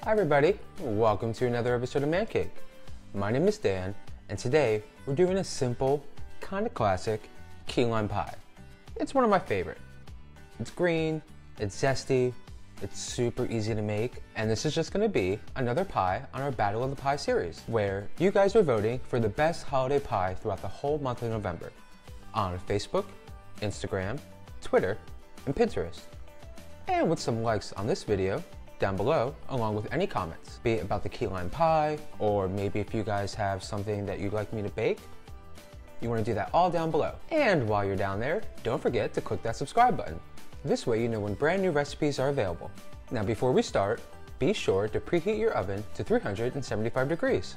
Hi everybody, welcome to another episode of Man Cake. My name is Dan, and today we're doing a simple, kind of classic key lime pie. It's one of my favorite. It's green, it's zesty, it's super easy to make, and this is just going to be another pie on our Battle of the Pie series, where you guys are voting for the best holiday pie throughout the whole month of November on Facebook, Instagram, Twitter, and Pinterest. And with some likes on this video down below, along with any comments, be it about the key lime pie, or maybe if you guys have something that you'd like me to bake, you want to do that all down below. And while you're down there, don't forget to click that subscribe button. This way you know when brand new recipes are available. Now before we start, be sure to preheat your oven to 375 degrees.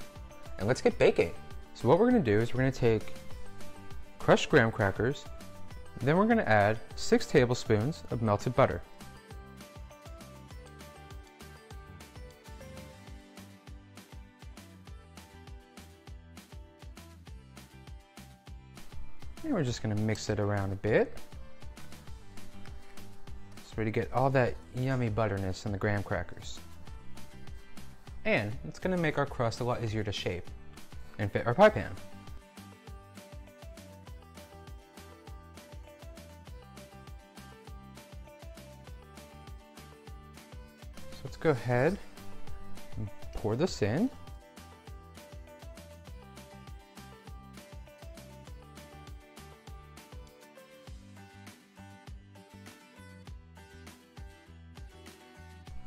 And let's get baking. So what we're going to do is we're going to take crushed graham crackers, then we're going to add 6 tablespoons of melted butter. And we're just going to mix it around a bit. So we're to get all that yummy butterness in the graham crackers. And it's going to make our crust a lot easier to shape and fit our pie pan. So let's go ahead and pour this in.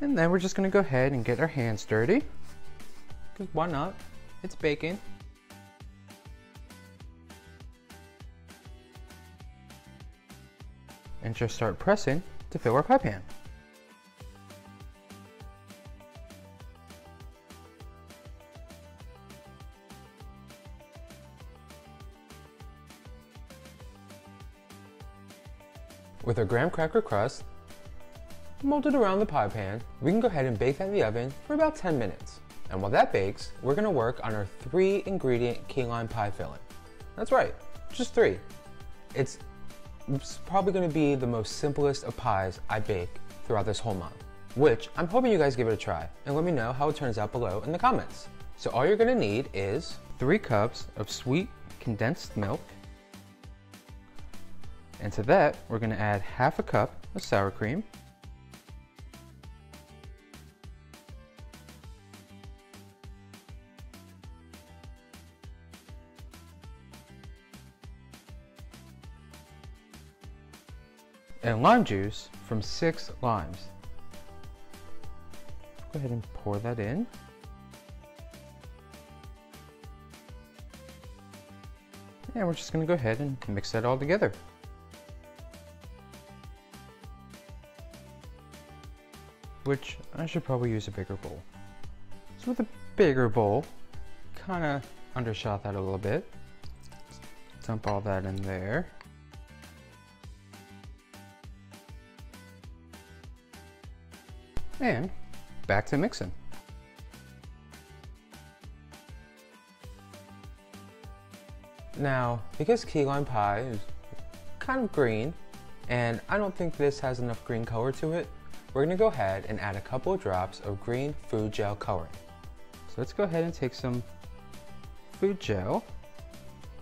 And then we're just going to go ahead and get our hands dirty, because why not? It's baking. And just start pressing to fill our pie pan. With our graham cracker crust molded around the pie pan, we can go ahead and bake that in the oven for about 10 minutes. And while that bakes, we're going to work on our 3-ingredient key lime pie filling. That's right, just 3. It's probably going to be the most simplest of pies I bake throughout this whole month, which I'm hoping you guys give it a try and let me know how it turns out below in the comments. So all you're going to need is 3 cups of sweet condensed milk, and to that we're going to add half a cup of sour cream, and lime juice from 6 limes. Go ahead and pour that in. And we're just going to go ahead and mix that all together. Which I should probably use a bigger bowl. So with a bigger bowl, kind of undershot that a little bit. Dump all that in there. And back to mixing. Now, because key lime pie is kind of green, and I don't think this has enough green color to it, we're going to go ahead and add a couple of drops of green food gel coloring. So let's go ahead and take some food gel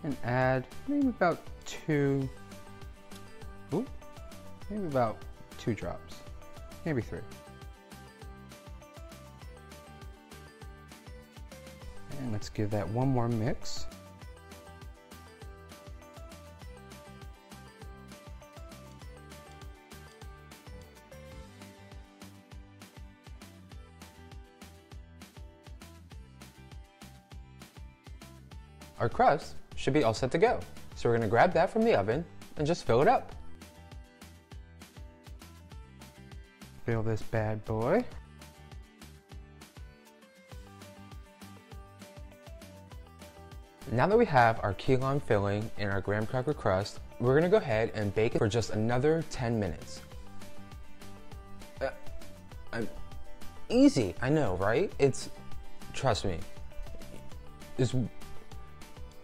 and add maybe about 2 drops, maybe 3. And let's give that one more mix. Our crust should be all set to go. So we're going to grab that from the oven and just fill it up. Fill this bad boy. Now that we have our key lime filling in our graham cracker crust, we're going to go ahead and bake it for just another 10 minutes. Easy, I know, right? Trust me,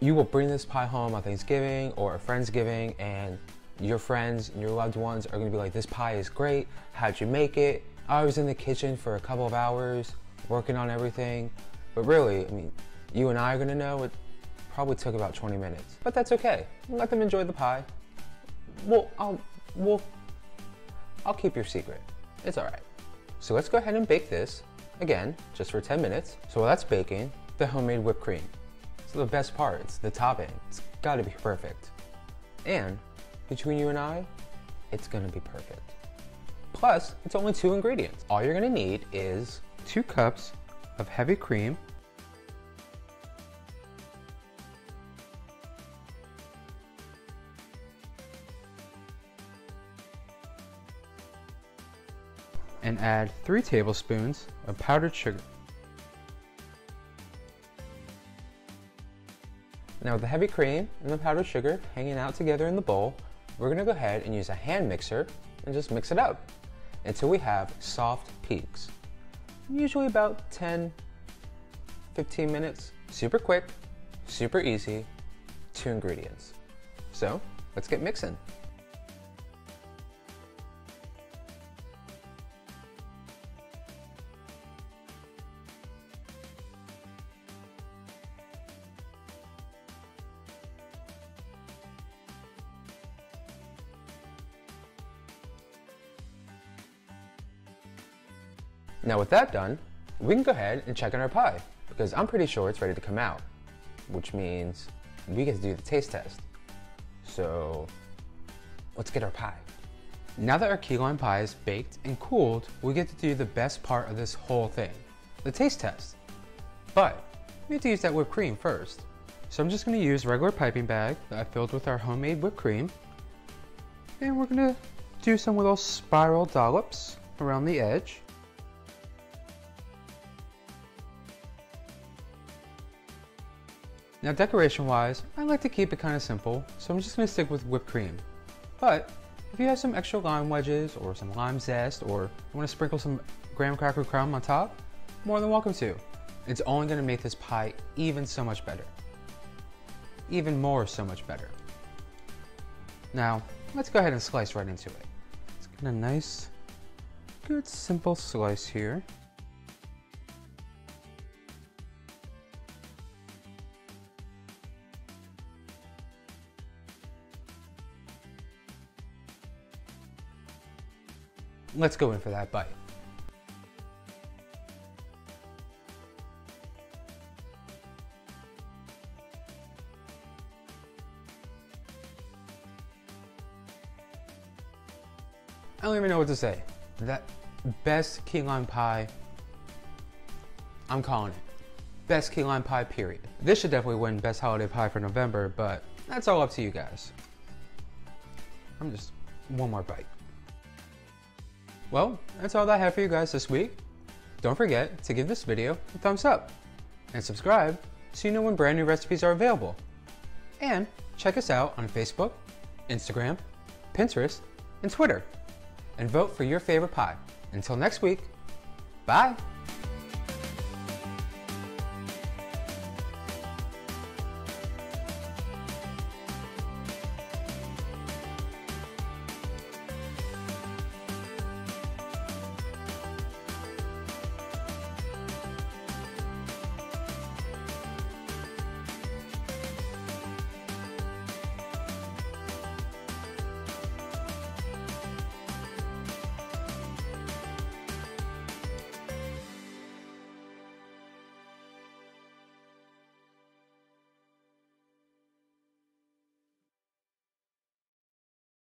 you will bring this pie home on Thanksgiving or a Friendsgiving, and your friends and your loved ones are going to be like, this pie is great, how'd you make it? I was in the kitchen for a couple of hours, working on everything. But really, I mean, you and I are gonna know it probably took about 20 minutes. But that's okay. Let them enjoy the pie. I'll keep your secret. It's all right. So let's go ahead and bake this, again, just for 10 minutes. So while that's baking, the homemade whipped cream. So the best part, it's the topping. It's gotta be perfect. And between you and I, it's gonna be perfect. Plus, it's only 2 ingredients. All you're gonna need is 2 cups of heavy cream, and add 3 tablespoons of powdered sugar. Now with the heavy cream and the powdered sugar hanging out together in the bowl, we're gonna go ahead and use a hand mixer and just mix it up until we have soft peaks. Usually about 10-15 minutes. Super quick, super easy, 2 ingredients. So let's get mixing. Now with that done, we can go ahead and check on our pie because I'm pretty sure it's ready to come out, which means we get to do the taste test. So let's get our pie. Now that our key lime pie is baked and cooled, we get to do the best part of this whole thing, the taste test. But we have to use that whipped cream first. So I'm just gonna use a regular piping bag that I filled with our homemade whipped cream. And we're gonna do some little spiral dollops around the edge. Now decoration-wise, I like to keep it kind of simple, so I'm just going to stick with whipped cream. But if you have some extra lime wedges or some lime zest, or you want to sprinkle some graham cracker crumb on top, more than welcome to. It's only going to make this pie even so much better. Even more so much better. Now, let's go ahead and slice right into it. Let's get a nice, good simple slice here. Let's go in for that bite. I don't even know what to say. That best key lime pie, I'm calling it. Best key lime pie, period. This should definitely win best holiday pie for November, but that's all up to you guys. I'm just one more bite. Well, that's all that I have for you guys this week. Don't forget to give this video a thumbs up and subscribe so you know when brand new recipes are available. And check us out on Facebook, Instagram, Pinterest, and Twitter. And vote for your favorite pie. Until next week, bye!